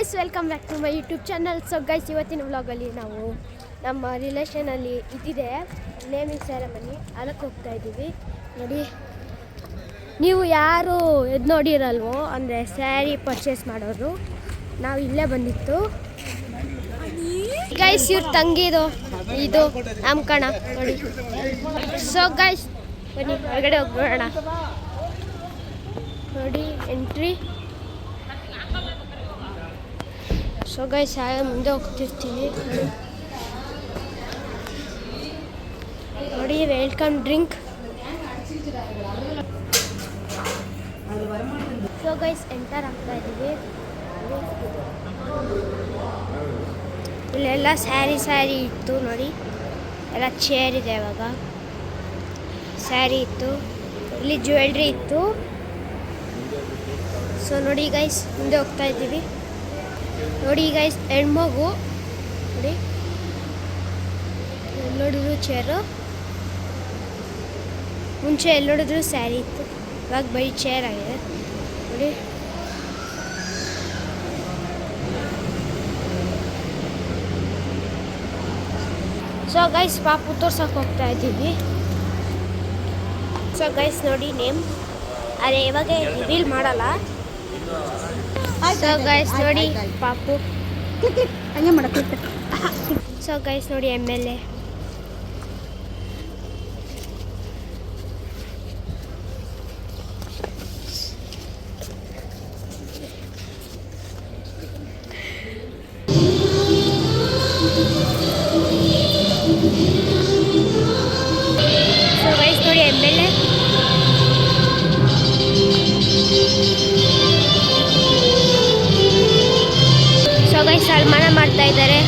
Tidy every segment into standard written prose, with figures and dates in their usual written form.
Guys, welcome back to my YouTube channel. So guys, ಇವತ್ತಿನ ವ್ಲಾಗಲ್ಲಿ ನಾವು ನಮ್ಮ ರಿಲೇಷನಲ್ಲಿ ಇದ್ದಿದೆ ನೇಮಿಂಗ್ ಸೆರೆಮನಿ, ಅದಕ್ಕೆ ಹೋಗ್ತಾ ಇದ್ದೀವಿ. ನೋಡಿ, ನೀವು ಯಾರು ಎದ್ದು ನೋಡಿರಲ್ವೋ, ಅಂದರೆ ಸ್ಯಾರಿ ಪರ್ಚೇಸ್ ಮಾಡೋರು, ನಾವು ಇಲ್ಲೇ ಬಂದಿತ್ತು. ಗೈಸ್, ಇವ್ರ ತಂಗಿದು ಇದು ನಾಮಕರಣ ನೋಡಿ. ಸೊ ಗೈಸ್, ಬನ್ನಿ ಹೊರಗಡೆ ಹೋಗ್ಬಿಡೋಣ. ನೋಡಿ ಎಂಟ್ರಿ. ಸೊ ಗೈಸ್, ಮುಂದೆ ಹೋಗ್ತಿರ್ತೀವಿ. ನೋಡಿ, welcome drink. So guys, enter ಆಗ್ತಾ ಇದ್ದೀವಿ. ಇಲ್ಲೆಲ್ಲ ಸ್ಯಾರಿ ಇತ್ತು ನೋಡಿ, ಎಲ್ಲ ಚೇರ್ ಇದೆ. ಇವಾಗ ಸ್ಯಾರಿ ಇತ್ತು, ಇಲ್ಲಿ ಜ್ಯುವೆಲ್ರಿ ಇತ್ತು. ಸೊ ನೋಡಿ ಗೈಸ್, ಮುಂದೆ ಹೋಗ್ತಾ ಇದ್ದೀವಿ. ನೋಡಿ ಗೈಸ್, ಹೆಣ್ಮಗು ನೋಡಿ, ಎಲ್ಲಿ ನೋಡಿದ್ರು ಚೇರು. ಮುಂಚೆ ಎಲ್ಲಿ ನೋಡಿದ್ರು ಸ್ಯಾರಿ ಇತ್ತು, ಇವಾಗ ಬರೀ ಚೇರ್ ಆಗಿದೆ ನೋಡಿ. ಸೊ ಗೈಸ್, ಪಾಪು ತೋರ್ಸಕ್ಕೆ ಹೋಗ್ತಾ ಇದ್ದೀವಿ. ಸೊ ಗೈಸ್ ನೋಡಿ, ನೇಮ್ ಅದೇ ಇವಾಗ ರಿವೀಲ್ ಮಾಡಲ್ಲ. ಸೊ ಗೈಸ್ ನೋಡಿ, ಪಾಪು ಹಂಗೆ ಮಾಡಕ್ಕೆ. ಸೊ ಗೈಸ್ ನೋಡಿ, MLA. ಸೊ ಗೈಸ್ ನೋಡಿ, MLA. ಸೊ ಗೈಸ್, ಸನ್ಮಾನ ಮಾಡ್ತಾ ಇದ್ದಾರೆ.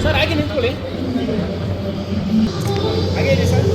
ಸರ್ ಹಾಗೆ ನಿಂತ್ಕೊಳ್ಳಿ, ಹಾಗೆ ಇದೆ ಸರ್.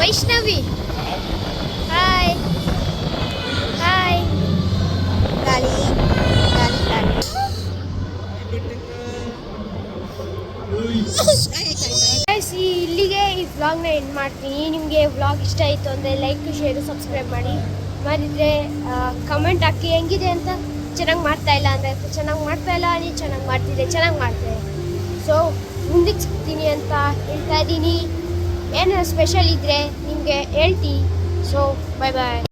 Vaishnavi, hi hi. ಇಲ್ಲಿಗೆ ಈ ವ್ಲಾಗ್ನ ಎಂಡ್ ಮಾಡ್ತೀನಿ. ನಿಮಗೆ ವ್ಲಾಗ್ ಇಷ್ಟ ಆಯಿತು ಅಂದರೆ ಲೈಕ್, ಶೇರು, ಸಬ್ಸ್ಕ್ರೈಬ್ ಮಾಡಿ. ಮಾಡಿದರೆ ಕಮೆಂಟ್ ಹಾಕಿ ಹೆಂಗಿದೆ ಅಂತ. ಚೆನ್ನಾಗಿ ಮಾಡ್ತಾ ಇಲ್ಲ ಅಂದರೆ ಚೆನ್ನಾಗಿ ಮಾಡ್ತಾ ಇಲ್ಲ, ನೀವು ಚೆನ್ನಾಗಿ ಮಾಡ್ತಿದ್ದೆ, ಚೆನ್ನಾಗಿ ಮಾಡ್ತೇವೆ. ಸೊ ಮುಂದಕ್ಕೆ ಸಿಗ್ತೀನಿ ಅಂತ ಹೇಳ್ತಾ ಇದ್ದೀನಿ. ಏನಾದ್ರು ಸ್ಪೆಷಲ್ ಇದ್ದರೆ ನಿಮಗೆ ಹೇಳ್ತೀನಿ. ಸೊ ಬಾಯ್ ಬಾಯ್.